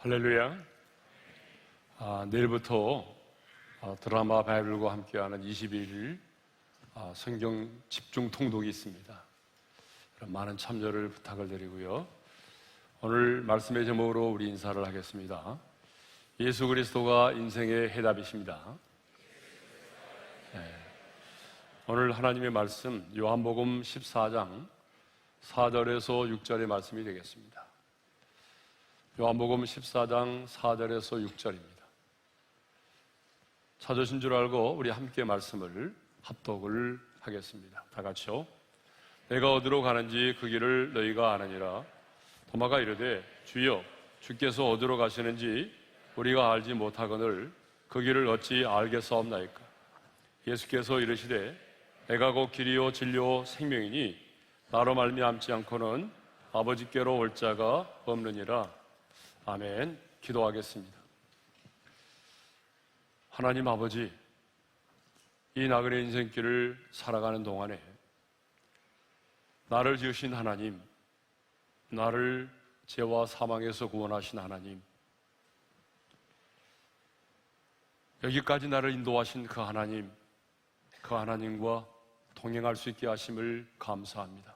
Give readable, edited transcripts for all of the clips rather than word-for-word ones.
할렐루야. 내일부터 드라마 바이블과 함께하는 21일 성경 집중 통독이 있습니다. 많은 참여를 부탁을 드리고요. 오늘 말씀의 제목으로 우리 인사를 하겠습니다. 예수 그리스도가 인생의 해답이십니다. 오늘 하나님의 말씀 요한복음 14장 4절에서 6절의 말씀이 되겠습니다. 요한복음 14장 4절에서 6절입니다. 찾으신 줄 알고 우리 함께 말씀을 합독을 하겠습니다. 다 같이요. 내가 어디로 가는지 그 길을 너희가 아느니라. 도마가 이르되 주여 주께서 어디로 가시는지 우리가 알지 못하거늘 그 길을 어찌 알겠사옵나이까. 예수께서 이르시되 내가 곧 길이요 진리요 생명이니 나로 말미암지 않고는 아버지께로 올 자가 없느니라. 아멘. 기도하겠습니다. 하나님 아버지, 이 나그네 인생길을 살아가는 동안에 나를 지으신 하나님, 나를 죄와 사망에서 구원하신 하나님, 여기까지 나를 인도하신 그 하나님, 그 하나님과 동행할 수 있게 하심을 감사합니다.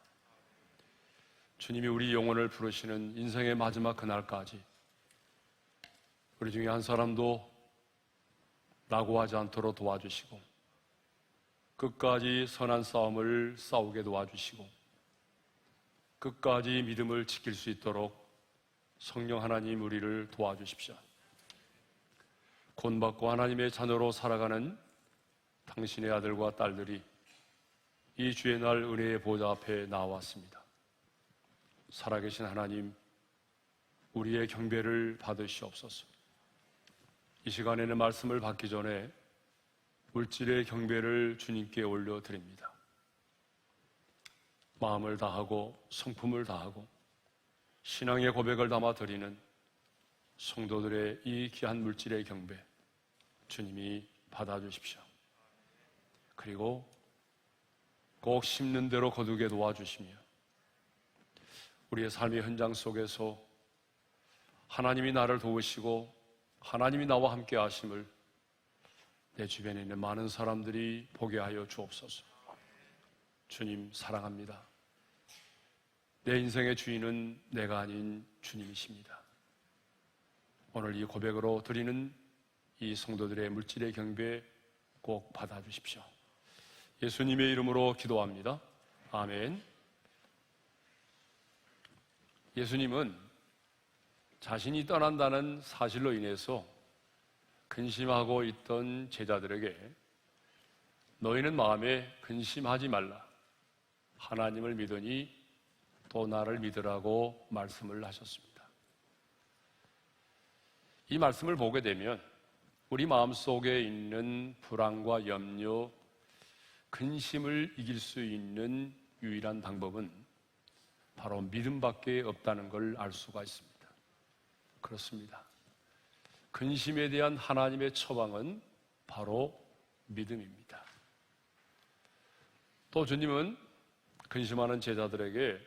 주님이 우리 영혼을 부르시는 인생의 마지막 그날까지 우리 중에 한 사람도 낙오하지 않도록 도와주시고 끝까지 선한 싸움을 싸우게 도와주시고 끝까지 믿음을 지킬 수 있도록 성령 하나님 우리를 도와주십시오. 구원받고 하나님의 자녀로 살아가는 당신의 아들과 딸들이 이 주의 날 은혜의 보좌 앞에 나왔습니다. 살아계신 하나님, 우리의 경배를 받으시옵소서. 이 시간에는 말씀을 받기 전에 물질의 경배를 주님께 올려드립니다. 마음을 다하고 성품을 다하고 신앙의 고백을 담아 드리는 성도들의 이 귀한 물질의 경배 주님이 받아주십시오. 그리고 꼭 심는 대로 거두게 도와주시며 우리의 삶의 현장 속에서 하나님이 나를 도우시고 하나님이 나와 함께 하심을 내 주변에 있는 많은 사람들이 보게 하여 주옵소서. 주님 사랑합니다. 내 인생의 주인은 내가 아닌 주님이십니다. 오늘 이 고백으로 드리는 이 성도들의 물질의 경배 꼭 받아주십시오. 예수님의 이름으로 기도합니다. 아멘. 예수님은 자신이 떠난다는 사실로 인해서 근심하고 있던 제자들에게 너희는 마음에 근심하지 말라. 하나님을 믿으니 또 나를 믿으라고 말씀을 하셨습니다. 이 말씀을 보게 되면 우리 마음속에 있는 불안과 염려, 근심을 이길 수 있는 유일한 방법은 바로 믿음밖에 없다는 걸 알 수가 있습니다. 그렇습니다. 근심에 대한 하나님의 처방은 바로 믿음입니다. 또 주님은 근심하는 제자들에게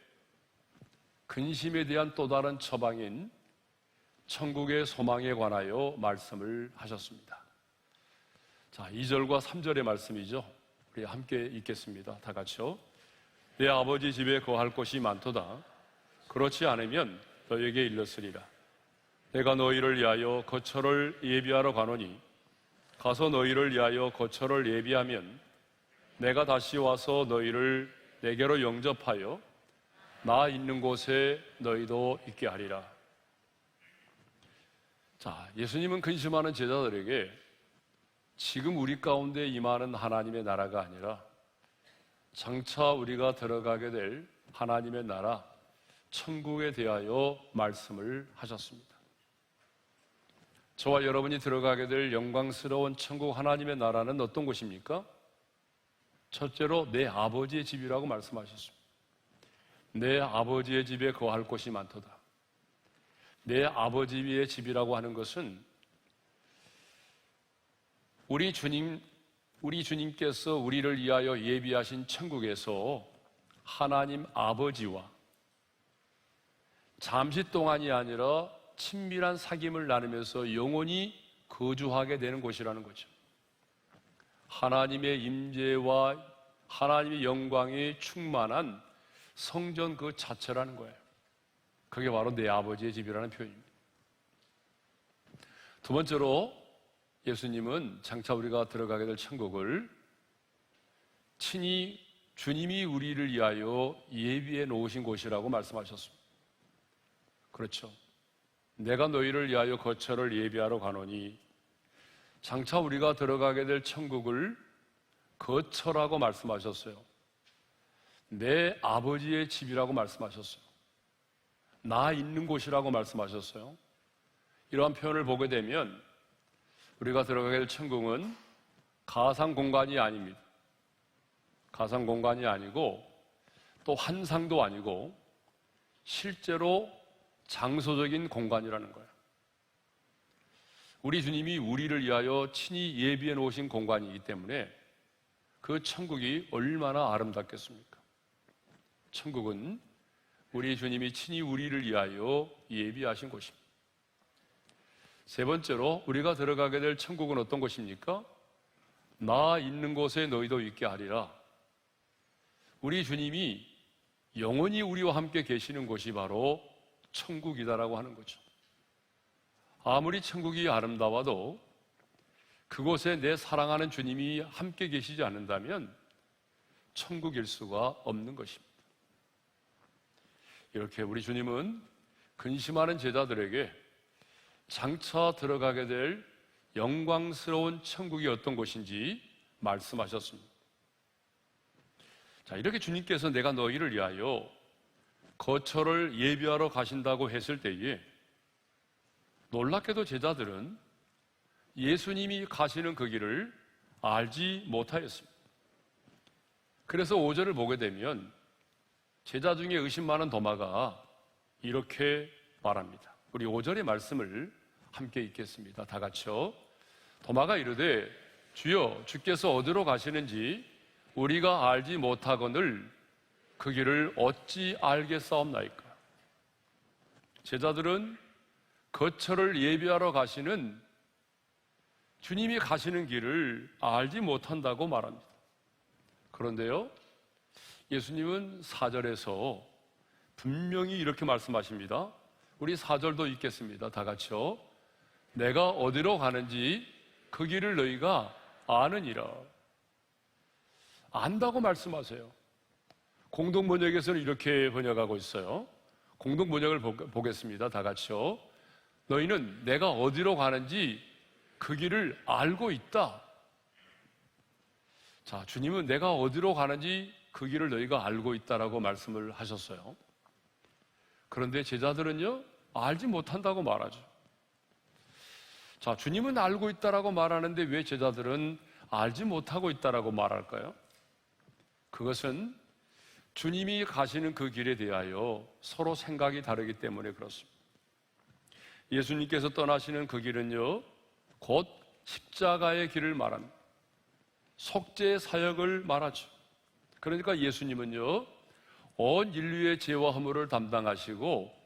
근심에 대한 또 다른 처방인 천국의 소망에 관하여 말씀을 하셨습니다. 자, 2절과 3절의 말씀이죠. 우리 함께 읽겠습니다. 다 같이요. 내 아버지 집에 거할 곳이 많도다. 그렇지 않으면 너에게 일렀으리라. 내가 너희를 위하여 거처를 예비하러 가노니 가서 너희를 위하여 거처를 예비하면 내가 다시 와서 너희를 내게로 영접하여 나 있는 곳에 너희도 있게 하리라. 자, 예수님은 근심하는 제자들에게 지금 우리 가운데 임하는 하나님의 나라가 아니라 장차 우리가 들어가게 될 하나님의 나라, 천국에 대하여 말씀을 하셨습니다. 저와 여러분이 들어가게 될 영광스러운 천국 하나님의 나라는 어떤 곳입니까? 첫째로 내 아버지의 집이라고 말씀하셨습니다. 내 아버지의 집에 거할 곳이 많도다. 내 아버지의 집이라고 하는 것은 우리 주님께서 우리를 위하여 예비하신 천국에서 하나님 아버지와 잠시 동안이 아니라 친밀한 사귐을 나누면서 영원히 거주하게 되는 곳이라는 거죠. 하나님의 임재와 하나님의 영광이 충만한 성전 그 자체라는 거예요. 그게 바로 내 아버지의 집이라는 표현입니다. 두 번째로 예수님은 장차 우리가 들어가게 될 천국을 친히 주님이 우리를 위하여 예비해 놓으신 곳이라고 말씀하셨습니다. 그렇죠. 내가 너희를 위하여 거처를 예비하러 가노니, 장차 우리가 들어가게 될 천국을 거처라고 말씀하셨어요. 내 아버지의 집이라고 말씀하셨어요. 나 있는 곳이라고 말씀하셨어요. 이러한 표현을 보게 되면 우리가 들어가게 될 천국은 가상 공간이 아닙니다. 가상 공간이 아니고 또 환상도 아니고 실제로 장소적인 공간이라는 거예요. 우리 주님이 우리를 위하여 친히 예비해 놓으신 공간이기 때문에 그 천국이 얼마나 아름답겠습니까? 천국은 우리 주님이 친히 우리를 위하여 예비하신 곳입니다. 세 번째로 우리가 들어가게 될 천국은 어떤 곳입니까? 나 있는 곳에 너희도 있게 하리라. 우리 주님이 영원히 우리와 함께 계시는 곳이 바로 천국이다라고 하는 거죠. 아무리 천국이 아름다워도 그곳에 내 사랑하는 주님이 함께 계시지 않는다면 천국일 수가 없는 것입니다. 이렇게 우리 주님은 근심하는 제자들에게 장차 들어가게 될 영광스러운 천국이 어떤 곳인지 말씀하셨습니다. 자, 이렇게 주님께서 내가 너희를 위하여 거처를 예비하러 가신다고 했을 때에 놀랍게도 제자들은 예수님이 가시는 그 길을 알지 못하였습니다. 그래서 5절을 보게 되면 제자 중에 의심 많은 도마가 이렇게 말합니다. 우리 5절의 말씀을 함께 읽겠습니다. 다 같이요. 도마가 이르되 주여, 주께서 어디로 가시는지 우리가 알지 못하거늘 그 길을 어찌 알겠사옵나이까. 제자들은 거처를 예비하러 가시는 주님이 가시는 길을 알지 못한다고 말합니다. 그런데요, 예수님은 4절에서 분명히 이렇게 말씀하십니다. 우리 4절도 읽겠습니다. 다 같이요. 내가 어디로 가는지 그 길을 너희가 아느니라. 안다고 말씀하세요. 공동번역에서는 이렇게 번역하고 있어요. 공동번역을 보겠습니다. 다 같이요. 너희는 내가 어디로 가는지 그 길을 알고 있다. 자, 주님은 내가 어디로 가는지 그 길을 너희가 알고 있다라고 말씀을 하셨어요. 그런데 제자들은요, 알지 못한다고 말하죠. 자, 주님은 알고 있다라고 말하는데 왜 제자들은 알지 못하고 있다라고 말할까요? 그것은 주님이 가시는 그 길에 대하여 서로 생각이 다르기 때문에 그렇습니다. 예수님께서 떠나시는 그 길은요, 곧 십자가의 길을 말합니다. 속죄 사역을 말하죠. 그러니까 예수님은요, 온 인류의 죄와 허물을 담당하시고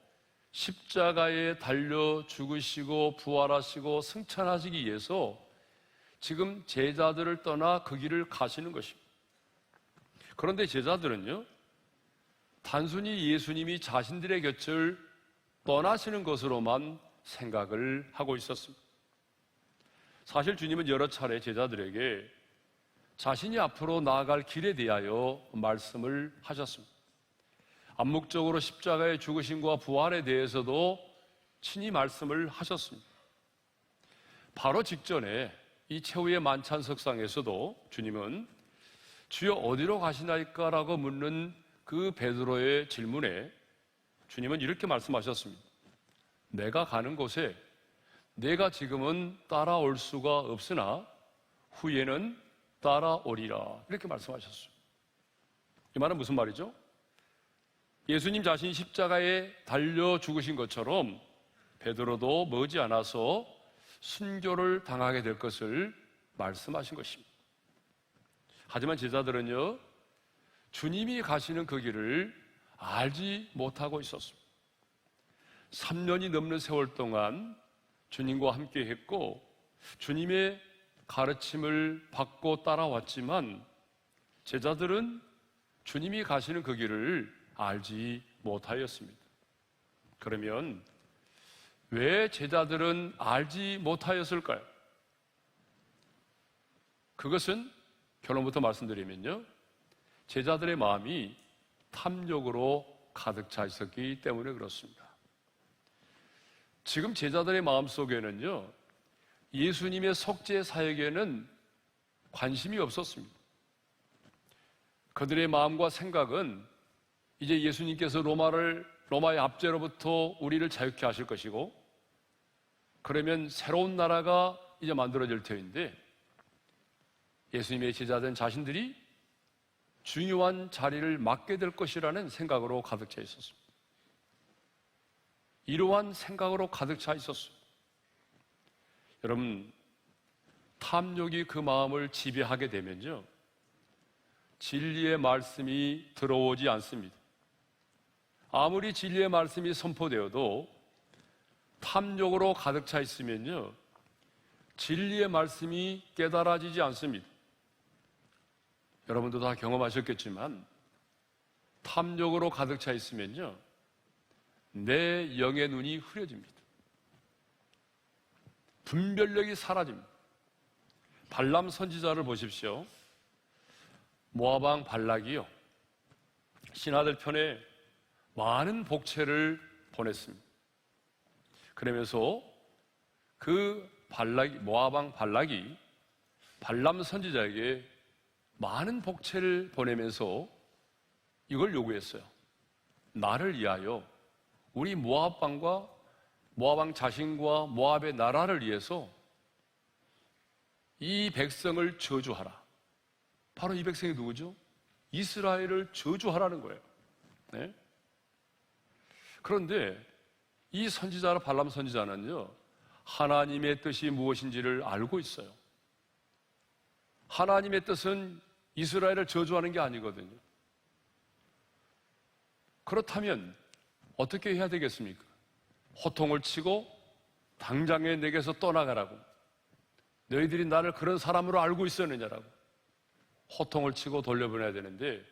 십자가에 달려 죽으시고 부활하시고 승천하시기 위해서 지금 제자들을 떠나 그 길을 가시는 것입니다. 그런데 제자들은요, 단순히 예수님이 자신들의 곁을 떠나시는 것으로만 생각을 하고 있었습니다. 사실 주님은 여러 차례 제자들에게 자신이 앞으로 나아갈 길에 대하여 말씀을 하셨습니다. 암묵적으로 십자가의 죽으심과 부활에 대해서도 친히 말씀을 하셨습니다. 바로 직전에 이 최후의 만찬석상에서도 주님은 주여 어디로 가시나이까라고 묻는 그 베드로의 질문에 주님은 이렇게 말씀하셨습니다. 내가 가는 곳에 내가 지금은 따라올 수가 없으나 후에는 따라오리라. 이렇게 말씀하셨어요. 이 말은 무슨 말이죠? 예수님 자신이 십자가에 달려 죽으신 것처럼 베드로도 머지않아서 순교를 당하게 될 것을 말씀하신 것입니다. 하지만 제자들은요, 주님이 가시는 그 길을 알지 못하고 있었습니다. 3년이 넘는 세월 동안 주님과 함께 했고 주님의 가르침을 받고 따라왔지만 제자들은 주님이 가시는 그 길을 알지 못하였습니다. 그러면 왜 제자들은 알지 못하였을까요? 그것은 결론부터 말씀드리면요, 제자들의 마음이 탐욕으로 가득 차 있었기 때문에 그렇습니다. 지금 제자들의 마음속에는요, 예수님의 속죄 사역에는 관심이 없었습니다. 그들의 마음과 생각은 이제 예수님께서 로마의 압제로부터 우리를 자유케 하실 것이고, 그러면 새로운 나라가 이제 만들어질 터인데 예수님의 제자된 자신들이 중요한 자리를 맡게 될 것이라는 생각으로 가득 차 있었습니다. 이러한 생각으로 가득 차 있었습니다. 여러분, 탐욕이 그 마음을 지배하게 되면요, 진리의 말씀이 들어오지 않습니다. 아무리 진리의 말씀이 선포되어도 탐욕으로 가득 차 있으면요, 진리의 말씀이 깨달아지지 않습니다. 여러분도 다 경험하셨겠지만 탐욕으로 가득 차 있으면요, 내 영의 눈이 흐려집니다. 분별력이 사라집니다. 발람 선지자를 보십시오. 모압 왕 발락이요, 신하들 편에 많은 복채를 보냈습니다. 그러면서 그 모압 왕 발락이 발람 선지자에게 많은 복채를 보내면서 이걸 요구했어요. 나를 위하여 우리 모압 왕 자신과 모압의 나라를 위해서 이 백성을 저주하라. 바로 이 백성이 누구죠? 이스라엘을 저주하라는 거예요. 네? 그런데 이 선지자 발람 선지자는요, 하나님의 뜻이 무엇인지를 알고 있어요. 하나님의 뜻은 이스라엘을 저주하는 게 아니거든요. 그렇다면 어떻게 해야 되겠습니까? 호통을 치고 당장에 내게서 떠나가라고, 너희들이 나를 그런 사람으로 알고 있었느냐라고 호통을 치고 돌려보내야 되는데,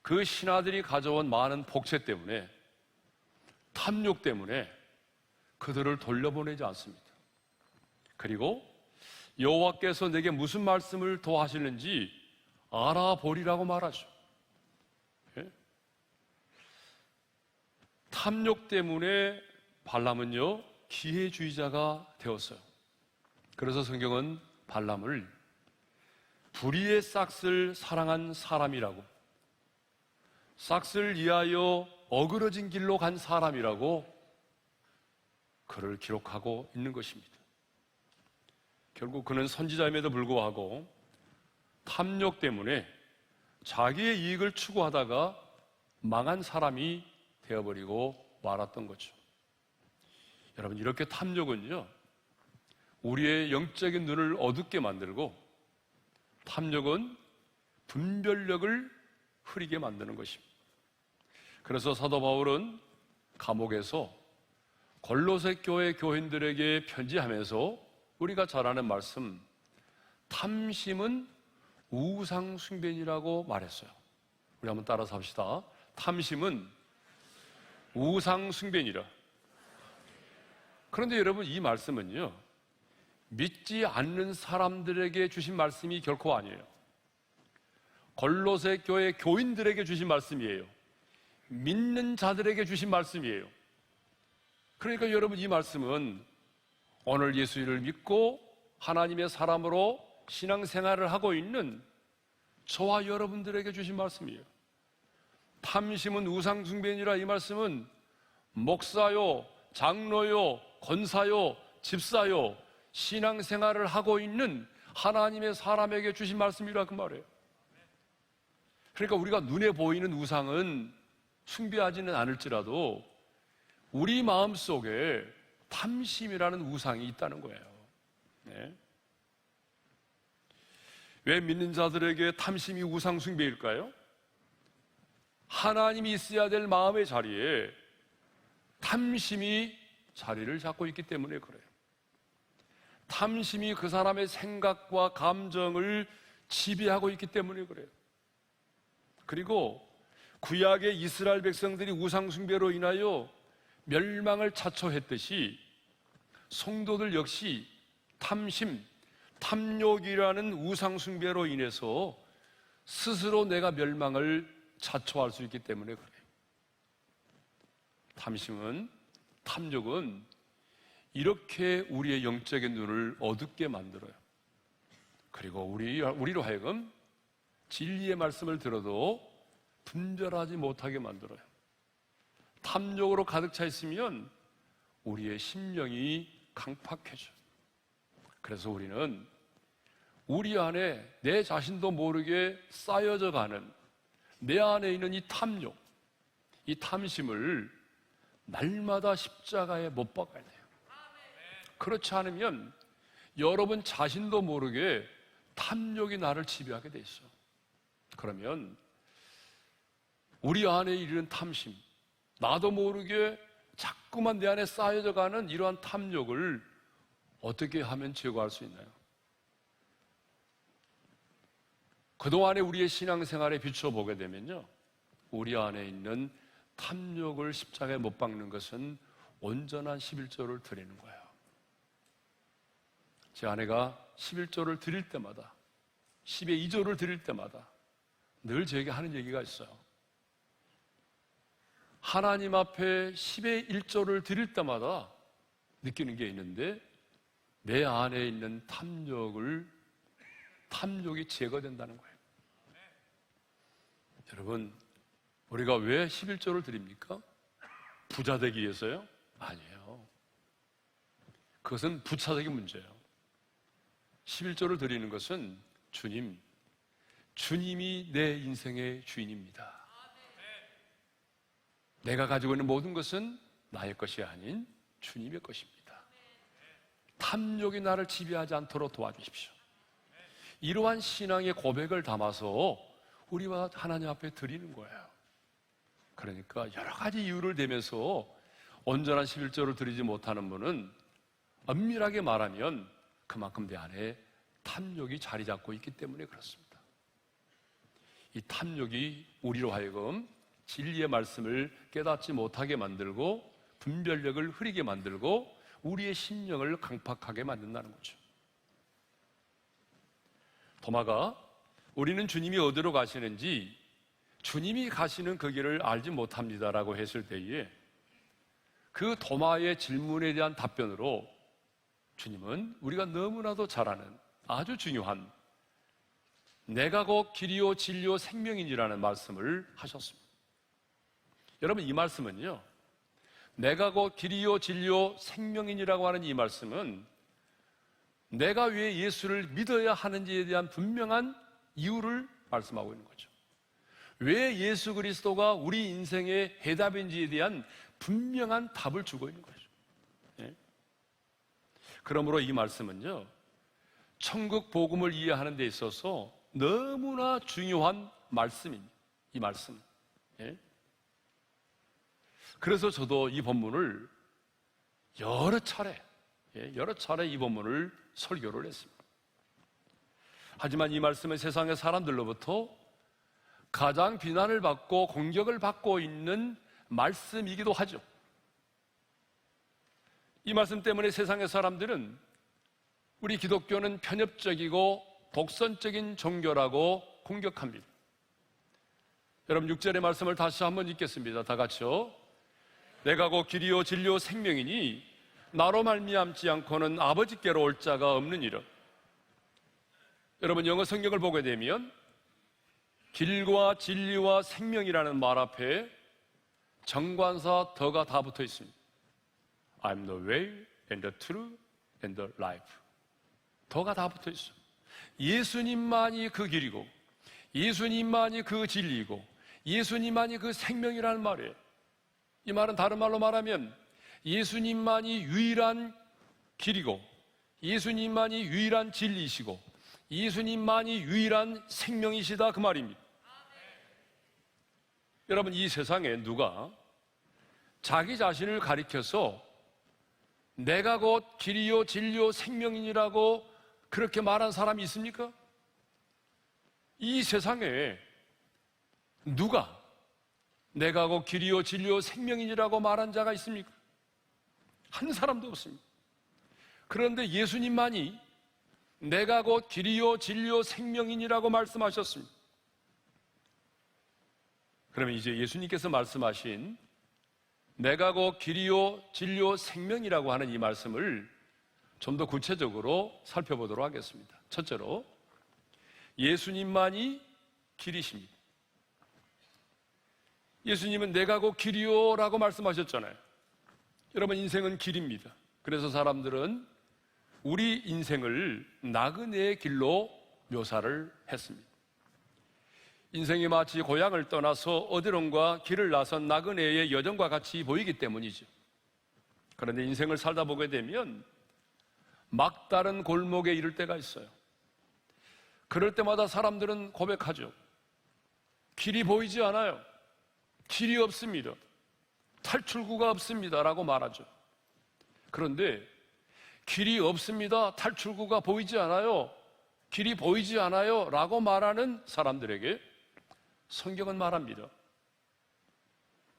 그 신하들이 가져온 많은 복채 때문에, 탐욕 때문에 그들을 돌려보내지 않습니다. 그리고 여호와께서 내게 무슨 말씀을 더 하시는지 알아보리라고 말하죠. 예? 탐욕 때문에 발람은요, 기회주의자가 되었어요. 그래서 성경은 발람을 불의의 싹을 사랑한 사람이라고, 싹을 위하여 어그러진 길로 간 사람이라고 그를 기록하고 있는 것입니다. 결국 그는 선지자임에도 불구하고 탐욕 때문에 자기의 이익을 추구하다가 망한 사람이 되어버리고 말았던 거죠. 여러분, 이렇게 탐욕은요, 우리의 영적인 눈을 어둡게 만들고, 탐욕은 분별력을 흐리게 만드는 것입니다. 그래서 사도 바울은 감옥에서 골로새 교회 교인들에게 편지하면서 우리가 잘 아는 말씀, 탐심은 우상숭배이라고 말했어요. 우리 한번 따라서 합시다. 탐심은 우상숭배니라. 그런데 여러분, 이 말씀은요, 믿지 않는 사람들에게 주신 말씀이 결코 아니에요. 골로새 교회 교인들에게 주신 말씀이에요. 믿는 자들에게 주신 말씀이에요. 그러니까 여러분, 이 말씀은 오늘 예수를 믿고 하나님의 사람으로 신앙생활을 하고 있는 저와 여러분들에게 주신 말씀이에요. 탐심은 우상숭배니라. 이 말씀은 목사요, 장로요, 권사요, 집사요, 신앙생활을 하고 있는 하나님의 사람에게 주신 말씀이라 그 말이에요. 그러니까 우리가 눈에 보이는 우상은 숭배하지는 않을지라도 우리 마음속에 탐심이라는 우상이 있다는 거예요. 네. 왜 믿는 자들에게 탐심이 우상 숭배일까요? 하나님이 있어야 될 마음의 자리에 탐심이 자리를 잡고 있기 때문에 그래요. 탐심이 그 사람의 생각과 감정을 지배하고 있기 때문에 그래요. 그리고 구약의 이스라엘 백성들이 우상숭배로 인하여 멸망을 자초했듯이 성도들 역시 탐심, 탐욕이라는 우상숭배로 인해서 스스로 내가 멸망을 자초할 수 있기 때문에 그래요. 탐욕은 이렇게 우리의 영적인 눈을 어둡게 만들어요. 그리고 우리로 하여금 진리의 말씀을 들어도 분별하지 못하게 만들어요. 탐욕으로 가득 차 있으면 우리의 심령이 강팍해져요. 그래서 우리는 우리 안에 내 자신도 모르게 쌓여져 가는 내 안에 있는 이 탐욕, 이 탐심을 날마다 십자가에 못 박아야 돼요. 그렇지 않으면 여러분 자신도 모르게 탐욕이 나를 지배하게 돼 있어. 그러면 우리 안에 이르는 탐심, 나도 모르게 자꾸만 내 안에 쌓여져 가는 이러한 탐욕을 어떻게 하면 제거할 수 있나요? 그동안에 우리의 신앙생활에 비춰보게 되면요, 우리 안에 있는 탐욕을 십자가에 못 박는 것은 온전한 11조를 드리는 거예요. 제 아내가 11조를 드릴 때마다, 10의 2조를 드릴 때마다 늘 저에게 하는 얘기가 있어요. 하나님 앞에 10의 1조를 드릴 때마다 느끼는 게 있는데, 내 안에 있는 탐욕이 제거된다는 거예요. 여러분, 우리가 왜 11조를 드립니까? 부자 되기 위해서요? 아니에요. 그것은 부차적인 문제예요. 11조를 드리는 것은 주님이 내 인생의 주인입니다. 내가 가지고 있는 모든 것은 나의 것이 아닌 주님의 것입니다. 탐욕이 나를 지배하지 않도록 도와주십시오. 이러한 신앙의 고백을 담아서 우리와 하나님 앞에 드리는 거예요. 그러니까 여러 가지 이유를 대면서 온전한 11조를 드리지 못하는 분은 엄밀하게 말하면 그만큼 내 안에 탐욕이 자리 잡고 있기 때문에 그렇습니다. 이 탐욕이 우리로 하여금 진리의 말씀을 깨닫지 못하게 만들고 분별력을 흐리게 만들고 우리의 심령을 강팍하게 만든다는 거죠. 도마가 우리는 주님이 어디로 가시는지 주님이 가시는 그 길을 알지 못합니다라고 했을 때에 그 도마의 질문에 대한 답변으로 주님은 우리가 너무나도 잘 아는 아주 중요한 내가 곧 길이요 진리요 생명이니라는 말씀을 하셨습니다. 여러분, 이 말씀은요, 내가 곧 길이요 진리요 생명이니라고 하는 이 말씀은 내가 왜 예수를 믿어야 하는지에 대한 분명한 이유를 말씀하고 있는 거죠. 왜 예수 그리스도가 우리 인생의 해답인지에 대한 분명한 답을 주고 있는 거죠. 예? 그러므로 이 말씀은요, 천국 복음을 이해하는 데 있어서 너무나 중요한 말씀입니다. 이 말씀. 예? 그래서 저도 이 본문을 여러 차례 이 본문을 설교를 했습니다. 하지만 이 말씀은 세상의 사람들로부터 가장 비난을 받고 공격을 받고 있는 말씀이기도 하죠. 이 말씀 때문에 세상의 사람들은 우리 기독교는 편협적이고 독선적인 종교라고 공격합니다. 여러분, 6절의 말씀을 다시 한번 읽겠습니다. 다 같이요. 내가 곧 길이요 진리요 생명이니 나로 말미암지 않고는 아버지께로 올 자가 없느니라. 여러분, 영어 성경을 보게 되면 길과 진리와 생명이라는 말 앞에 정관사 더가 다 붙어 있습니다. I'm the way and the truth and the life. 더가 다 붙어 있어요. 예수님만이 그 길이고 예수님만이 그 진리이고 예수님만이 그 생명이라는 말이에요. 이 말은 다른 말로 말하면 예수님만이 유일한 길이고 예수님만이 유일한 진리이시고 예수님만이 유일한 생명이시다, 그 말입니다. 여러분, 이 세상에 누가 자기 자신을 가리켜서 내가 곧 길이요 진리요 생명이니라고 그렇게 말한 사람이 있습니까? 이 세상에 누가 내가 곧 길이요 진리요 생명이니라고 말한 자가 있습니까? 한 사람도 없습니다. 그런데 예수님만이 내가 곧 길이요 진리요 생명이니라고 말씀하셨습니다. 그러면 이제 예수님께서 말씀하신 내가 곧 길이요 진리요 생명이라고 하는 이 말씀을 좀 더 구체적으로 살펴보도록 하겠습니다. 첫째로 예수님만이 길이십니다. 예수님은 내가 곧 길이요라고 말씀하셨잖아요. 여러분, 인생은 길입니다. 그래서 사람들은 우리 인생을 나그네의 길로 묘사를 했습니다. 인생이 마치 고향을 떠나서 어디론가 길을 나선 나그네의 여정과 같이 보이기 때문이죠. 그런데 인생을 살다 보게 되면 막다른 골목에 이를 때가 있어요. 그럴 때마다 사람들은 고백하죠. 길이 보이지 않아요. 길이 없습니다. 탈출구가 없습니다. 라고 말하죠. 그런데 길이 없습니다. 탈출구가 보이지 않아요. 길이 보이지 않아요. 라고 말하는 사람들에게 성경은 말합니다.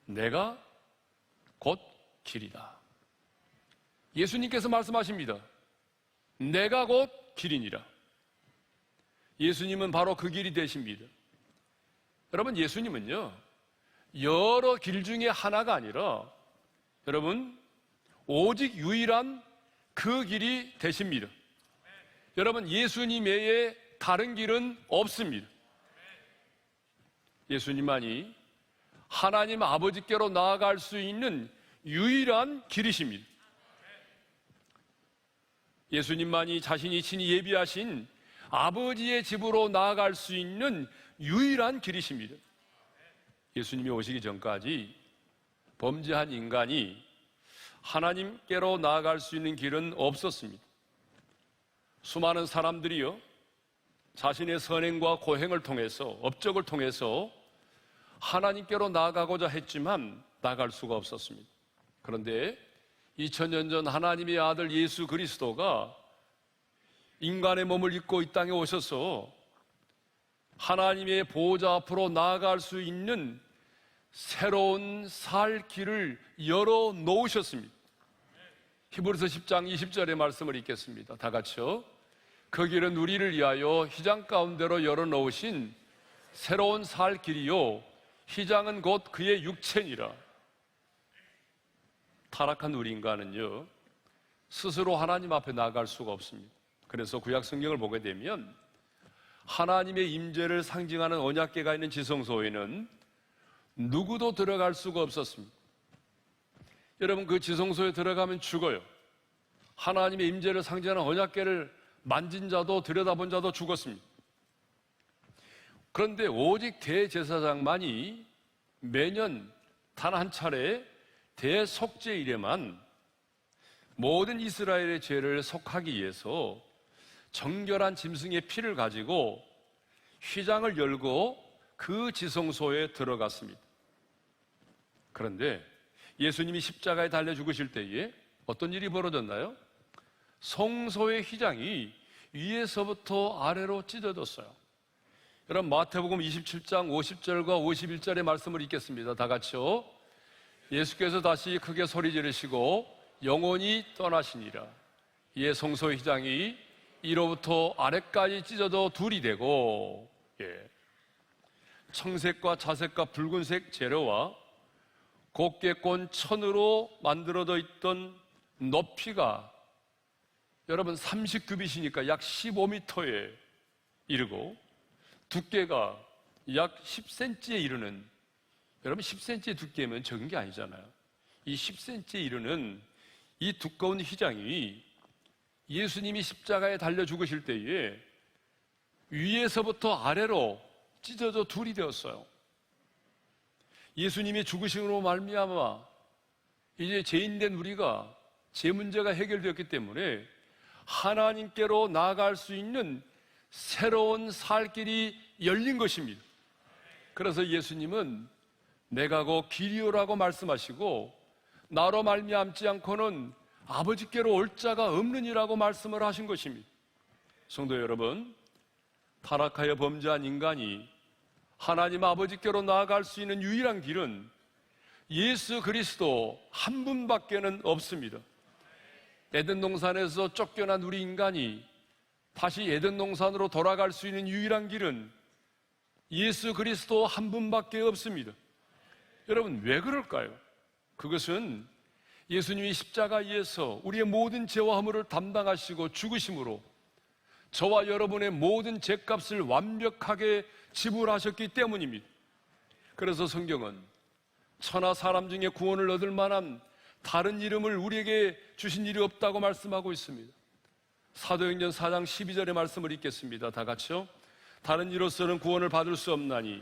내가 곧 길이다. 예수님께서 말씀하십니다. 내가 곧 길이니라. 예수님은 바로 그 길이 되십니다. 여러분, 예수님은요, 여러 길 중에 하나가 아니라 여러분, 오직 유일한 그 길이 되십니다. 여러분, 예수님 외에 다른 길은 없습니다. 예수님만이 하나님 아버지께로 나아갈 수 있는 유일한 길이십니다. 예수님만이 자신이 친히 예비하신 아버지의 집으로 나아갈 수 있는 유일한 길이십니다. 예수님이 오시기 전까지 범죄한 인간이 하나님께로 나아갈 수 있는 길은 없었습니다. 수많은 사람들이요, 자신의 선행과 고행을 통해서, 업적을 통해서 하나님께로 나아가고자 했지만 나아갈 수가 없었습니다. 그런데 2000년 전 하나님의 아들 예수 그리스도가 인간의 몸을 입고 이 땅에 오셔서 하나님의 보호자 앞으로 나아갈 수 있는 새로운 살 길을 열어 놓으셨습니다. 히브리서 10장 20절의 말씀을 읽겠습니다. 다 같이요. 그 길은 우리를 위하여 휘장 가운데로 열어 놓으신 새로운 살 길이요, 휘장은 곧 그의 육체니라. 타락한 우리 인간은요, 스스로 하나님 앞에 나아갈 수가 없습니다. 그래서 구약 성경을 보게 되면 하나님의 임재를 상징하는 언약궤가 있는 지성소에는 누구도 들어갈 수가 없었습니다. 여러분, 그 지성소에 들어가면 죽어요. 하나님의 임재를 상징하는 언약궤를 만진 자도 들여다본 자도 죽었습니다. 그런데 오직 대제사장만이 매년 단 한 차례 대속죄일에만 모든 이스라엘의 죄를 속하기 위해서 정결한 짐승의 피를 가지고 휘장을 열고 그 지성소에 들어갔습니다. 그런데 예수님이 십자가에 달려 죽으실 때에 어떤 일이 벌어졌나요? 성소의 휘장이 위에서부터 아래로 찢어졌어요. 여러분, 마태복음 27장 50절과 51절의 말씀을 읽겠습니다. 다 같이요. 예수께서 다시 크게 소리 지르시고 영원히 떠나시니라. 이에 성소의 휘장이 위로부터 아래까지 찢어져 둘이 되고, 청색과 자색과 붉은색 재료와 곱게 꼰 천으로 만들어져 있던 높이가 여러분 30규빗이니까 약 15m에 이르고, 두께가 약 10cm에 이르는, 여러분 10cm의 두께면 적은 게 아니잖아요. 이 10cm에 이르는 이 두꺼운 휘장이 예수님이 십자가에 달려 죽으실 때에 위에서부터 아래로 찢어져 둘이 되었어요. 예수님이 죽으심으로 말미암아 이제 죄인된 우리가 죄 문제가 해결되었기 때문에 하나님께로 나아갈 수 있는 새로운 살 길이 열린 것입니다. 그래서 예수님은 내가 곧 길이요라고 말씀하시고 나로 말미암지 않고는 아버지께로 올 자가 없느니라고 말씀을 하신 것입니다. 성도 여러분, 타락하여 범죄한 인간이 하나님 아버지께로 나아갈 수 있는 유일한 길은 예수 그리스도 한 분밖에는 없습니다. 에덴 동산에서 쫓겨난 우리 인간이 다시 에덴 동산으로 돌아갈 수 있는 유일한 길은 예수 그리스도 한 분밖에 없습니다. 여러분, 왜 그럴까요? 그것은 예수님이 십자가에서 우리의 모든 죄와 허물을 담당하시고 죽으심으로 저와 여러분의 모든 죄값을 완벽하게 지불하셨기 때문입니다. 그래서 성경은 천하 사람 중에 구원을 얻을 만한 다른 이름을 우리에게 주신 일이 없다고 말씀하고 있습니다. 사도행전 4장 12절의 말씀을 읽겠습니다. 다 같이요. 다른 이로서는 구원을 받을 수 없나니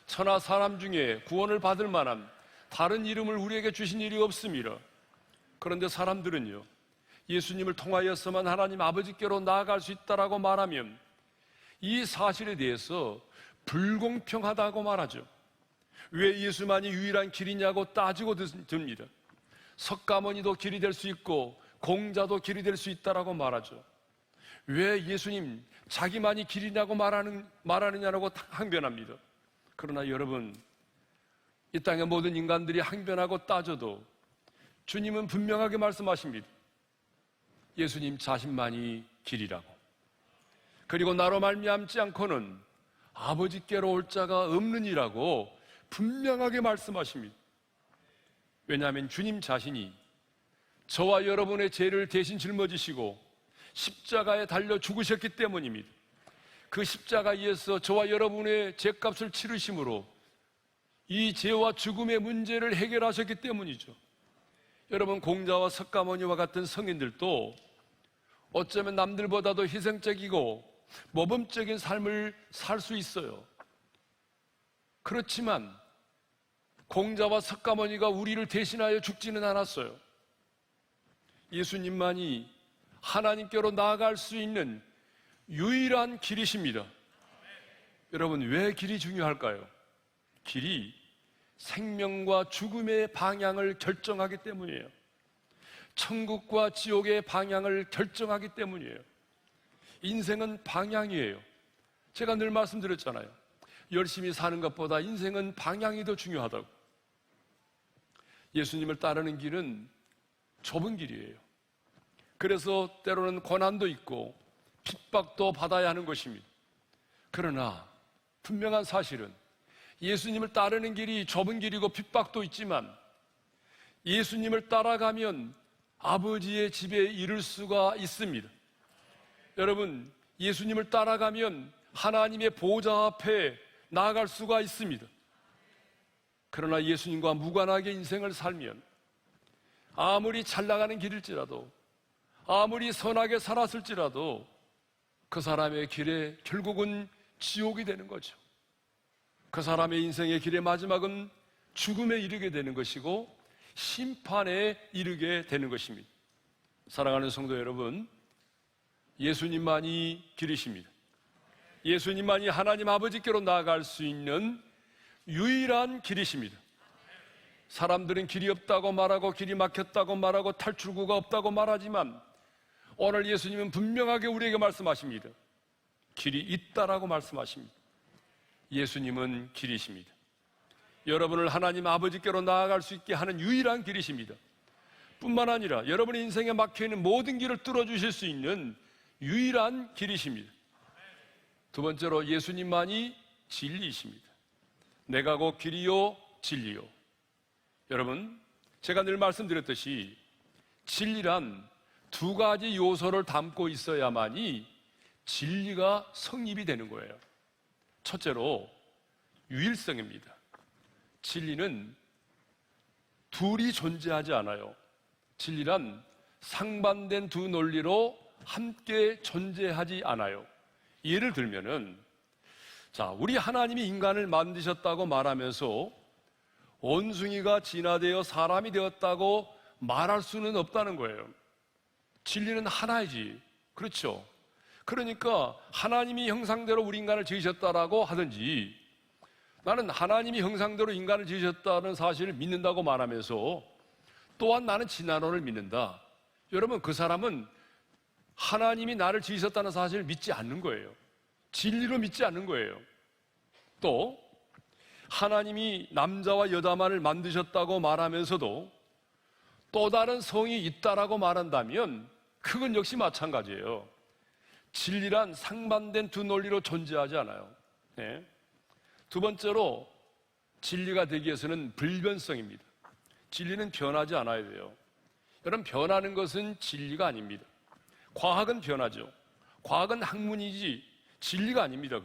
천하 사람 중에 구원을 받을 만한 다른 이름을 우리에게 주신 일이 없습니다. 그런데 사람들은요, 예수님을 통하여서만 하나님 아버지께로 나아갈 수 있다라고 말하면 이 사실에 대해서 불공평하다고 말하죠. 왜 예수만이 유일한 길이냐고 따지고 듭니다. 석가모니도 길이 될 수 있고 공자도 길이 될 수 있다라고 말하죠. 왜 예수님 자기만이 길이냐고 말하느냐고 항변합니다. 그러나 여러분, 이 땅의 모든 인간들이 항변하고 따져도 주님은 분명하게 말씀하십니다. 예수님 자신만이 길이라고. 그리고 나로 말미암지 않고는 아버지께로 올 자가 없느니라고 분명하게 말씀하십니다. 왜냐하면 주님 자신이 저와 여러분의 죄를 대신 짊어지시고 십자가에 달려 죽으셨기 때문입니다. 그 십자가에서 저와 여러분의 죄값을 치르심으로 이 죄와 죽음의 문제를 해결하셨기 때문이죠. 여러분, 공자와 석가모니와 같은 성인들도 어쩌면 남들보다도 희생적이고 모범적인 삶을 살 수 있어요. 그렇지만 공자와 석가모니가 우리를 대신하여 죽지는 않았어요. 예수님만이 하나님께로 나아갈 수 있는 유일한 길이십니다. 여러분, 왜 길이 중요할까요? 길이 생명과 죽음의 방향을 결정하기 때문이에요. 천국과 지옥의 방향을 결정하기 때문이에요. 인생은 방향이에요. 제가 늘 말씀드렸잖아요. 열심히 사는 것보다 인생은 방향이 더 중요하다고. 예수님을 따르는 길은 좁은 길이에요. 그래서 때로는 고난도 있고 핍박도 받아야 하는 것입니다. 그러나 분명한 사실은 예수님을 따르는 길이 좁은 길이고 핍박도 있지만 예수님을 따라가면 아버지의 집에 이를 수가 있습니다. 여러분, 예수님을 따라가면 하나님의 보좌 앞에 나아갈 수가 있습니다. 그러나 예수님과 무관하게 인생을 살면 아무리 잘 나가는 길일지라도 아무리 선하게 살았을지라도 그 사람의 길에 결국은 지옥이 되는 거죠. 그 사람의 인생의 길의 마지막은 죽음에 이르게 되는 것이고 심판에 이르게 되는 것입니다. 사랑하는 성도 여러분, 예수님만이 길이십니다. 예수님만이 하나님 아버지께로 나아갈 수 있는 유일한 길이십니다. 사람들은 길이 없다고 말하고 길이 막혔다고 말하고 탈출구가 없다고 말하지만 오늘 예수님은 분명하게 우리에게 말씀하십니다. 길이 있다라고 말씀하십니다. 예수님은 길이십니다. 여러분을 하나님 아버지께로 나아갈 수 있게 하는 유일한 길이십니다. 뿐만 아니라 여러분의 인생에 막혀있는 모든 길을 뚫어주실 수 있는 유일한 길이십니다. 두 번째로 예수님만이 진리이십니다. 내가 곧 길이요 진리요. 여러분, 제가 늘 말씀드렸듯이 진리란 두 가지 요소를 담고 있어야만이 진리가 성립이 되는 거예요. 첫째로 유일성입니다. 진리는 둘이 존재하지 않아요. 진리란 상반된 두 논리로 함께 존재하지 않아요. 예를 들면은, 우리 하나님이 인간을 만드셨다고 말하면서 원숭이가 진화되어 사람이 되었다고 말할 수는 없다는 거예요. 진리는 하나이지. 그렇죠? 그러니까 하나님이 형상대로 우리 인간을 지으셨다라고 하든지, 나는 하나님이 형상대로 인간을 지으셨다는 사실을 믿는다고 말하면서 또한 나는 진화론을 믿는다. 여러분, 그 사람은 하나님이 나를 지으셨다는 사실을 믿지 않는 거예요. 진리로 믿지 않는 거예요. 또 하나님이 남자와 여자만을 만드셨다고 말하면서도 또 다른 성이 있다라고 말한다면 그건 역시 마찬가지예요. 진리란 상반된 두 논리로 존재하지 않아요. 네. 두 번째로 진리가 되기 위해서는 불변성입니다. 진리는 변하지 않아야 돼요. 여러분, 변하는 것은 진리가 아닙니다. 과학은 변하죠. 과학은 학문이지 진리가 아닙니다.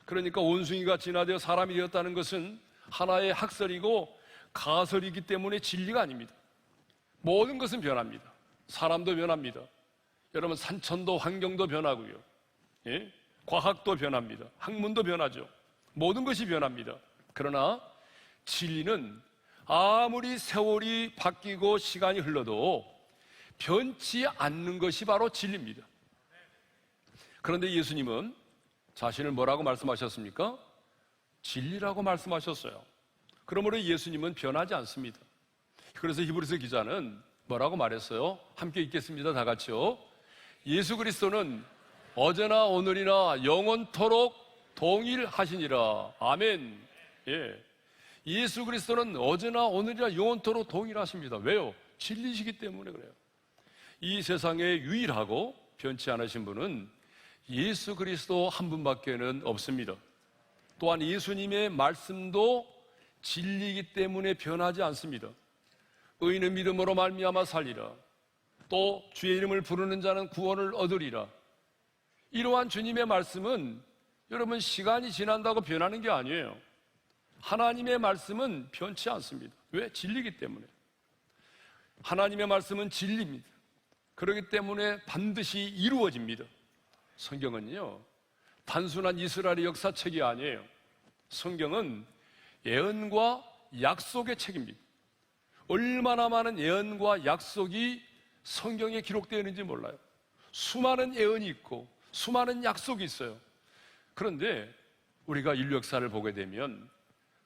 그러니까 원숭이가 진화되어 사람이 되었다는 것은 하나의 학설이고 가설이기 때문에 진리가 아닙니다. 모든 것은 변합니다. 사람도 변합니다. 여러분, 산천도 환경도 변하고요. 예? 과학도 변합니다. 학문도 변하죠. 모든 것이 변합니다. 그러나 진리는 아무리 세월이 바뀌고 시간이 흘러도 변치 않는 것이 바로 진리입니다. 그런데 예수님은 자신을 뭐라고 말씀하셨습니까? 진리라고 말씀하셨어요. 그러므로 예수님은 변하지 않습니다. 그래서 히브리서 기자는 뭐라고 말했어요? 함께 읽겠습니다. 다 같이요. 예수 그리스도는 어제나 오늘이나 영원토록 동일하시니라. 아멘. 예. 예수 그리스도는 어제나 오늘이나 영원토록 동일하십니다. 왜요? 진리시기 때문에 그래요. 이 세상에 유일하고 변치 않으신 분은 예수 그리스도 한 분밖에는 없습니다. 또한 예수님의 말씀도 진리이기 때문에 변하지 않습니다. 의인은 믿음으로 말미암아 살리라. 또 주의 이름을 부르는 자는 구원을 얻으리라. 이러한 주님의 말씀은 여러분, 시간이 지난다고 변하는 게 아니에요. 하나님의 말씀은 변치 않습니다. 왜? 진리이기 때문에. 하나님의 말씀은 진리입니다. 그렇기 때문에 반드시 이루어집니다. 성경은요, 단순한 이스라엘의 역사책이 아니에요. 성경은 예언과 약속의 책입니다. 얼마나 많은 예언과 약속이 성경에 기록되어 있는지 몰라요. 수많은 예언이 있고 수많은 약속이 있어요. 그런데 우리가 인류 역사를 보게 되면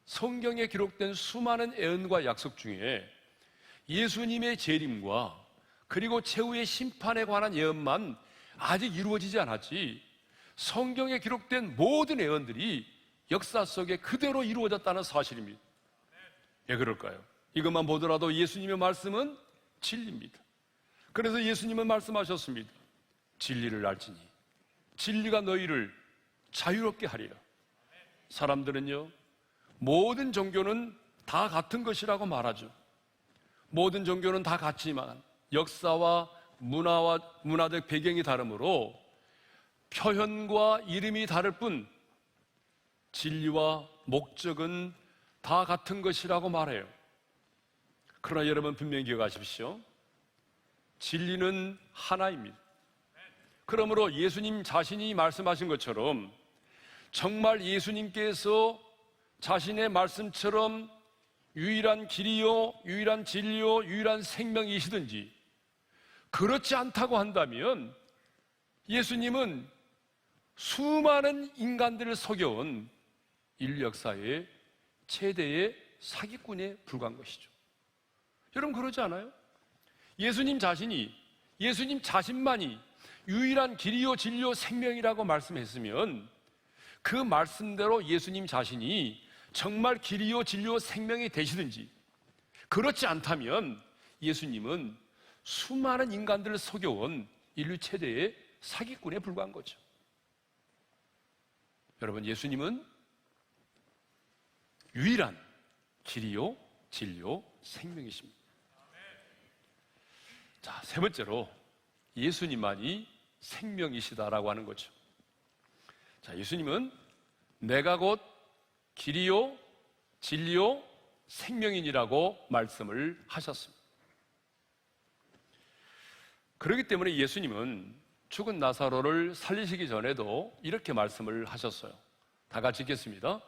성경에 기록된 수많은 예언과 약속 중에 예수님의 재림과 그리고 최후의 심판에 관한 예언만 아직 이루어지지 않았지, 성경에 기록된 모든 예언들이 역사 속에 그대로 이루어졌다는 사실입니다. 왜 그럴까요? 이것만 보더라도 예수님의 말씀은 진리입니다. 그래서 예수님은 말씀하셨습니다. 진리를 알지니 진리가 너희를 자유롭게 하리라. 사람들은요, 모든 종교는 다 같은 것이라고 말하죠. 모든 종교는 다 같지만 역사와 문화적 배경이 다르므로 표현과 이름이 다를 뿐 진리와 목적은 다 같은 것이라고 말해요. 그러나 여러분, 분명히 기억하십시오. 진리는 하나입니다. 그러므로 예수님 자신이 말씀하신 것처럼 정말 예수님께서 자신의 말씀처럼 유일한 길이요, 유일한 진리요, 유일한 생명이시든지 그렇지 않다고 한다면 예수님은 수많은 인간들을 속여온 인류 역사의 최대의 사기꾼에 불과한 것이죠. 여러분, 그러지 않아요? 예수님 자신만이 유일한 길이요, 진리요, 생명이라고 말씀했으면 그 말씀대로 예수님 자신이 정말 길이요, 진리요, 생명이 되시든지, 그렇지 않다면 예수님은 수많은 인간들을 속여온 인류 최대의 사기꾼에 불과한 거죠. 여러분, 예수님은 유일한 길이요, 진리요, 생명이십니다. 자, 세 번째로 예수님만이 생명이시다라고 하는 거죠. 자, 예수님은 내가 곧 길이요, 진리요, 생명이니라고 말씀을 하셨습니다. 그렇기 때문에 예수님은 죽은 나사로를 살리시기 전에도 이렇게 말씀을 하셨어요. 다 같이 읽겠습니다.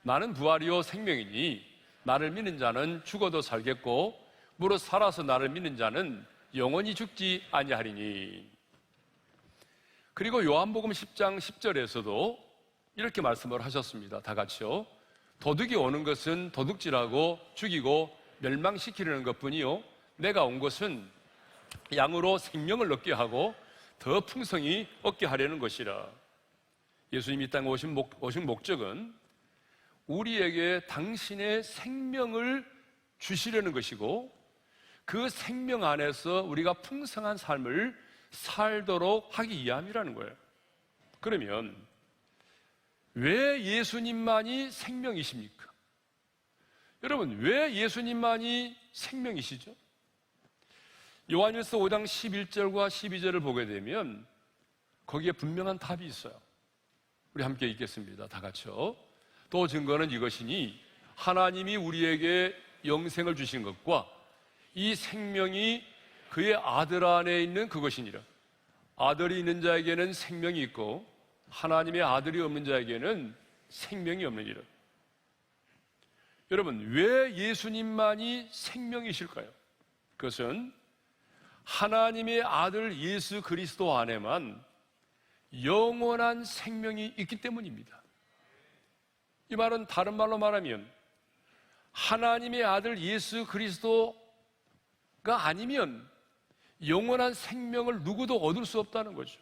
나는 부활이요 생명이니 나를 믿는 자는 죽어도 살겠고 무릇 살아서 나를 믿는 자는 영원히 죽지 아니하리니. 그리고 요한복음 10장 10절에서도 이렇게 말씀을 하셨습니다. 다 같이요. 도둑이 오는 것은 도둑질하고 죽이고 멸망시키려는 것뿐이요 내가 온 것은 양으로 생명을 얻게 하고 더 풍성히 얻게 하려는 것이라. 예수님이 이 땅에 오신 목적은 우리에게 당신의 생명을 주시려는 것이고, 그 생명 안에서 우리가 풍성한 삶을 살도록 하기 위함이라는 거예요. 그러면 왜 예수님만이 생명이십니까? 여러분, 왜 예수님만이 생명이시죠? 요한일서 5장 11절과 12절을 보게 되면 거기에 분명한 답이 있어요. 우리 함께 읽겠습니다. 다 같이요. 또 증거는 이것이니 하나님이 우리에게 영생을 주신 것과 이 생명이 그의 아들 안에 있는 그것이니라. 아들이 있는 자에게는 생명이 있고 하나님의 아들이 없는 자에게는 생명이 없느니라. 여러분, 왜 예수님만이 생명이실까요? 그것은 하나님의 아들 예수 그리스도 안에만 영원한 생명이 있기 때문입니다. 이 말은 다른 말로 말하면 하나님의 아들 예수 그리스도가 아니면 영원한 생명을 누구도 얻을 수 없다는 거죠.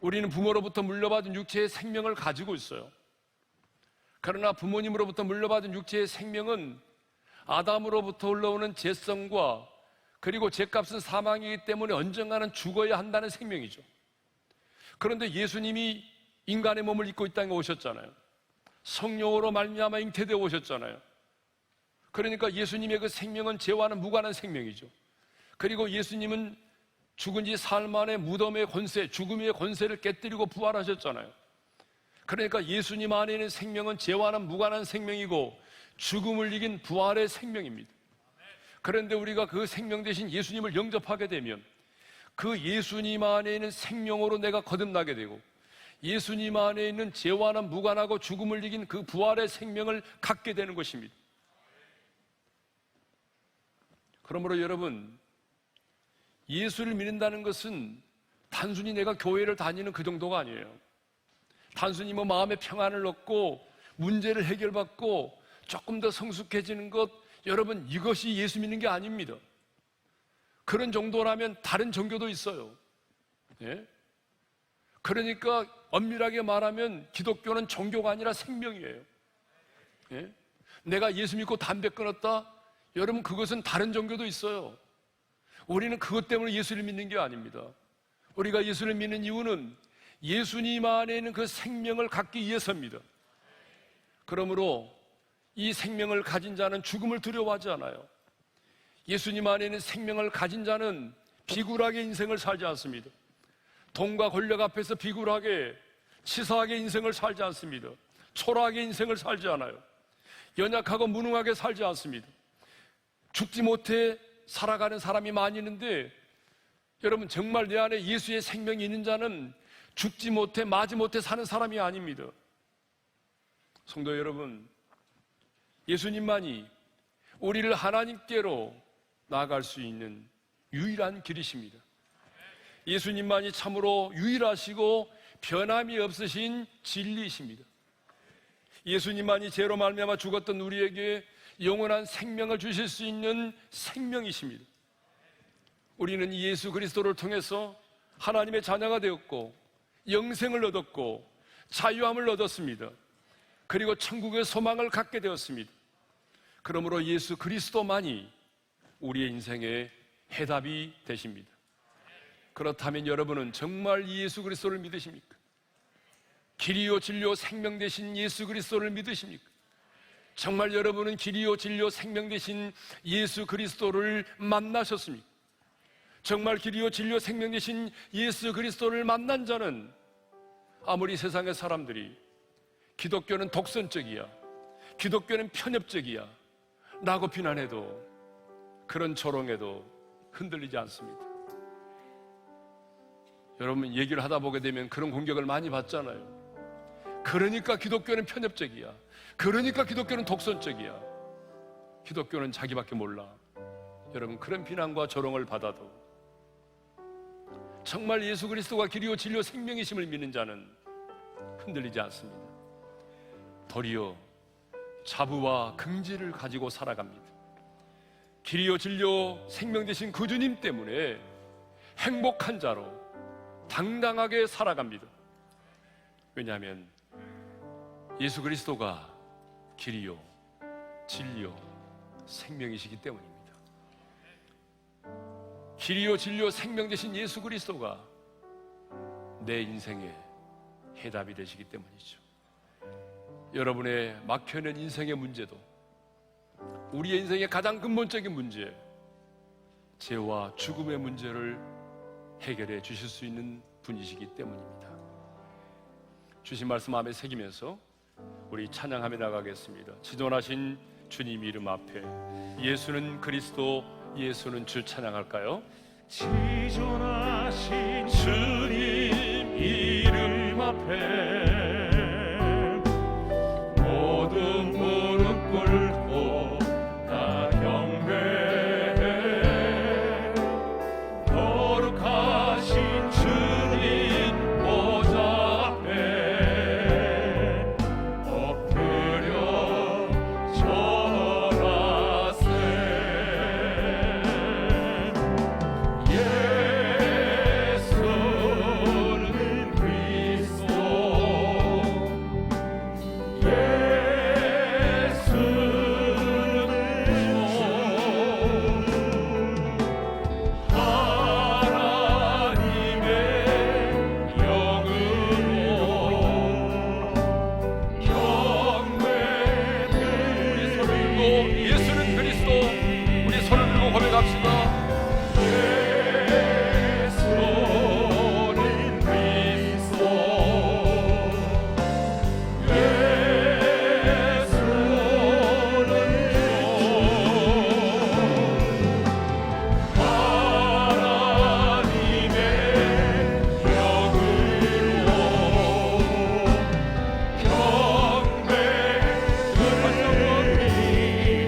우리는 부모로부터 물려받은 육체의 생명을 가지고 있어요. 그러나 부모님으로부터 물려받은 육체의 생명은 아담으로부터 흘러오는 죄성과 그리고 죄값은 사망이기 때문에 언젠가는 죽어야 한다는 생명이죠. 그런데 예수님이 인간의 몸을 입고 이 땅에 오셨잖아요. 성령으로 말미암아 잉태되어 오셨잖아요. 그러니까 예수님의 그 생명은 죄와는 무관한 생명이죠. 그리고 예수님은 죽은 지 사흘 만에 무덤의 권세, 죽음의 권세를 깨뜨리고 부활하셨잖아요. 그러니까 예수님 안에 있는 생명은 죄와는 무관한 생명이고 죽음을 이긴 부활의 생명입니다. 그런데 우리가 그 생명 대신 예수님을 영접하게 되면 그 예수님 안에 있는 생명으로 내가 거듭나게 되고 예수님 안에 있는 죄와는 무관하고 죽음을 이긴 그 부활의 생명을 갖게 되는 것입니다. 그러므로 여러분, 예수를 믿는다는 것은 단순히 내가 교회를 다니는 그 정도가 아니에요. 단순히 마음의 평안을 얻고 문제를 해결받고 조금 더 성숙해지는 것, 여러분, 이것이 예수 믿는 게 아닙니다. 그런 정도라면 다른 종교도 있어요. 예? 그러니까 엄밀하게 말하면 기독교는 종교가 아니라 생명이에요. 예? 내가 예수 믿고 담배 끊었다? 여러분, 그것은 다른 종교도 있어요. 우리는 그것 때문에 예수를 믿는 게 아닙니다. 우리가 예수를 믿는 이유는 예수님 안에 있는 그 생명을 갖기 위해서입니다. 그러므로 이 생명을 가진 자는 죽음을 두려워하지 않아요. 예수님 안에 있는 생명을 가진 자는 비굴하게 인생을 살지 않습니다. 돈과 권력 앞에서 비굴하게 치사하게 인생을 살지 않습니다. 초라하게 인생을 살지 않아요. 연약하고 무능하게 살지 않습니다. 죽지 못해 살아가는 사람이 많이 있는데, 여러분, 정말 내 안에 예수의 생명이 있는 자는 죽지 못해 마지 못해 사는 사람이 아닙니다. 성도 여러분, 예수님만이 우리를 하나님께로 나아갈 수 있는 유일한 길이십니다. 예수님만이 참으로 유일하시고 변함이 없으신 진리이십니다. 예수님만이 죄로 말미암아 죽었던 우리에게 영원한 생명을 주실 수 있는 생명이십니다. 우리는 예수 그리스도를 통해서 하나님의 자녀가 되었고 영생을 얻었고 자유함을 얻었습니다. 그리고 천국의 소망을 갖게 되었습니다. 그러므로 예수 그리스도만이 우리의 인생의 해답이 되십니다. 그렇다면 여러분은 정말 예수 그리스도를 믿으십니까? 길이요 진리요 생명 되신 예수 그리스도를 믿으십니까? 정말 여러분은 길이요 진리요 생명 되신 예수 그리스도를 만나셨습니까? 정말 길이요 진리요 생명 되신 예수 그리스도를 만난 자는 아무리 세상의 사람들이 기독교는 독선적이야, 기독교는 편협적이야 라고 비난해도, 그런 조롱에도 흔들리지 않습니다. 여러분, 얘기를 하다 보게 되면 그런 공격을 많이 받잖아요. 그러니까 기독교는 편협적이야, 그러니까 기독교는 독선적이야, 기독교는 자기밖에 몰라. 여러분, 그런 비난과 조롱을 받아도 정말 예수 그리스도가 길이요 진리요 생명이심을 믿는 자는 흔들리지 않습니다. 도리어 자부와 긍지를 가지고 살아갑니다. 길이요 진리요 생명 되신 그 주님 때문에 행복한 자로 당당하게 살아갑니다. 왜냐하면 예수 그리스도가 길이요 진리요 생명이시기 때문입니다. 길이요 진리요 생명 되신 예수 그리스도가 내 인생의 해답이 되시기 때문이죠. 여러분의 막혀있는 인생의 문제도, 우리의 인생의 가장 근본적인 문제, 죄와 죽음의 문제를 해결해 주실 수 있는 분이시기 때문입니다. 주신 말씀 마음에 새기면서 우리 찬양하며 나가겠습니다. 지존하신 주님 이름 앞에 예수는 그리스도, 예수는 주 찬양할까요? 지존하신 주님 이름 앞에 모든 무릎 꿇고 다 경배해. 거룩하신 주님 보좌 앞에 엎드려 절하세. 예수는 그리스도, 예수는 그리스도. 우리 손을 들고 고백합시다.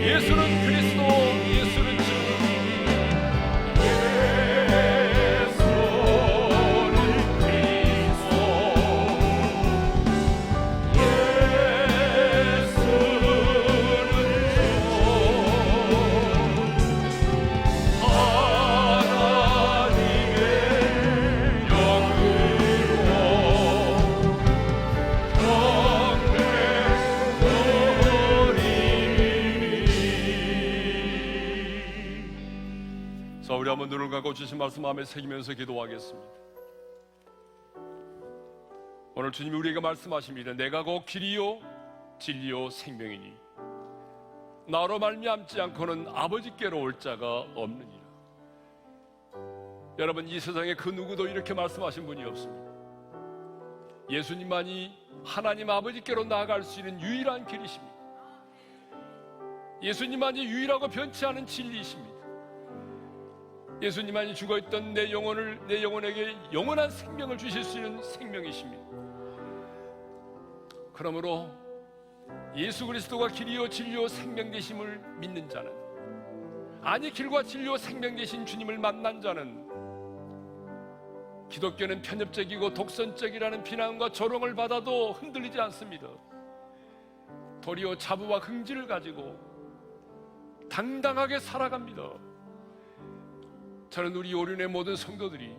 예수는 그리스도, 예수는 주. 자, 우리 한번 눈을 감고 주신 말씀 마음에 새기면서 기도하겠습니다. 오늘 주님이 우리에게 말씀하십니다. 내가 곧 길이요 진리요 생명이니 나로 말미암지 않고는 아버지께로 올 자가 없느니라. 여러분, 이 세상에 그 누구도 이렇게 말씀하신 분이 없습니다. 예수님만이 하나님 아버지께로 나아갈 수 있는 유일한 길이십니다. 예수님만이 유일하고 변치 않은 진리이십니다. 예수님만이 죽어있던 내 영혼에게 영원한 생명을 주실 수 있는 생명이십니다. 그러므로 예수 그리스도가 길이요 진리요 생명 되심을 믿는 자는, 아니 길과 진리요 생명 되신 주님을 만난 자는 기독교는 편협적이고 독선적이라는 비난과 조롱을 받아도 흔들리지 않습니다. 도리어 자부와 긍지를 가지고 당당하게 살아갑니다. 저는 우리 오륜의 모든 성도들이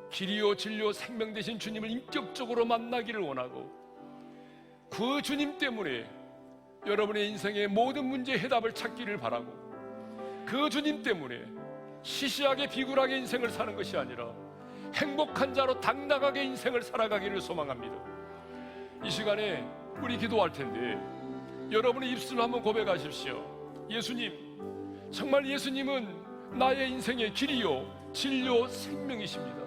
길이요 진리요 생명 되신 주님을 인격적으로 만나기를 원하고, 그 주님 때문에 여러분의 인생의 모든 문제의 해답을 찾기를 바라고, 그 주님 때문에 시시하게 비굴하게 인생을 사는 것이 아니라 행복한 자로 당당하게 인생을 살아가기를 소망합니다. 이 시간에 우리 기도할 텐데 여러분의 입술로 한번 고백하십시오. 예수님, 정말 예수님은 나의 인생의 길이요 진리요 생명이십니다.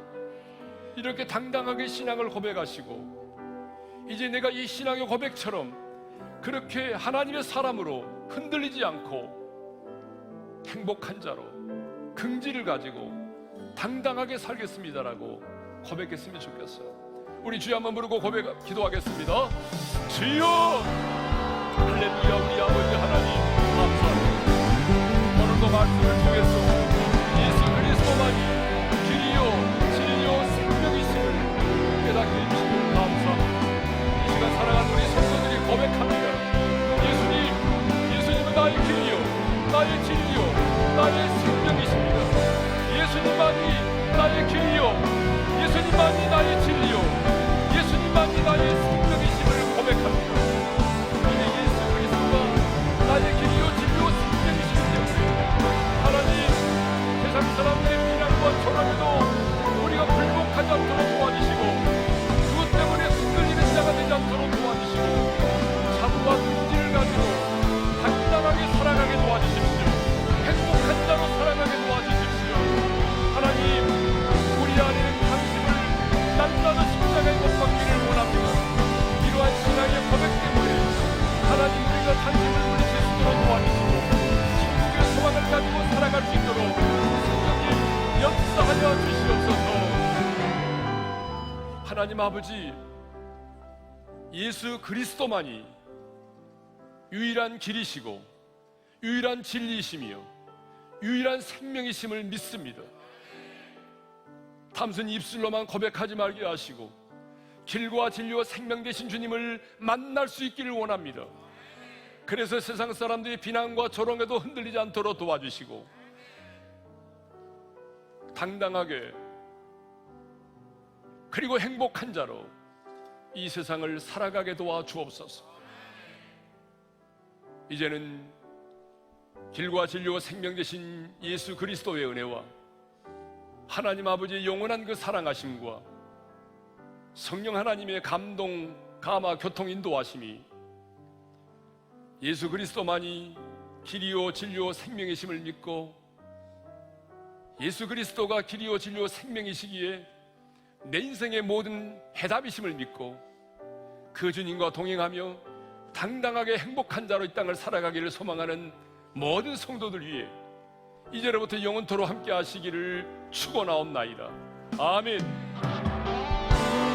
이렇게 당당하게 신앙을 고백하시고, 이제 내가 이 신앙의 고백처럼 그렇게 하나님의 사람으로 흔들리지 않고 행복한 자로 긍지를 가지고 당당하게 살겠습니다라고 고백했으면 좋겠어요. 우리 주여 한번 부르고 기도하겠습니다. 주여, 할렐루야. 우리 아버지 하나님 감사합니다. 오늘도 말씀을 통해서 예수 그리스도만이 길이요 진리요 생명이심을 깨닫게 해주시길 감사합니다. 이 시간 살아가는 우리 성도들이 고백합니다. 예수님은 나의 길이요 나의 진리요 예수님만이 나의 진리요 예수님만이 나의 생명이심을 고백합니다. 이제 예수 그리스도가 나의 길이요 진리요 생명이시기 때문에 하나님 세상 사람들의 비난과 조롱에도 우리가 굴복하지 않도록 도와주시고 그것 때문에 흔들리는 자가 되지 않도록 도와주시고 참과 긍지를 가지고 당당하게 살아가게 도와주십시오. 행복한 자로 살아가게 도와주십시오. 하나님 우리 안에는 당신을 낱낱이 십자가에 못 박기를 원합니다. 이러한 신앙의 고백 때문에 하나님 우리가 당신을 물리칠 수 있도록 도와주시고 천국의 소망을 가지고 살아갈 수 있도록 성령님 역사하여 주시옵소서. 하나님 아버지 예수 그리스도만이 유일한 길이시고 유일한 진리이시며 유일한 생명이심을 믿습니다. 단순히 입술로만 고백하지 말게 하시고 길과 진리와 생명 되신 주님을 만날 수 있기를 원합니다. 그래서 세상 사람들의 비난과 조롱에도 흔들리지 않도록 도와주시고 당당하게 그리고 행복한 자로 이 세상을 살아가게 도와주옵소서. 이제는 길과 진리와 생명 되신 예수 그리스도의 은혜와 하나님 아버지의 영원한 그 사랑하심과 성령 하나님의 감동, 감화, 교통 인도하심이 예수 그리스도만이 길이요 진리요 생명이심을 믿고 예수 그리스도가 길이요 진리요 생명이시기에 내 인생의 모든 해답이심을 믿고 그 주님과 동행하며 당당하게 행복한 자로 이 땅을 살아가기를 소망하는 모든 성도들 위해 이제로부터 영원토록 함께 하시기를 축원하옵나이다. 아멘.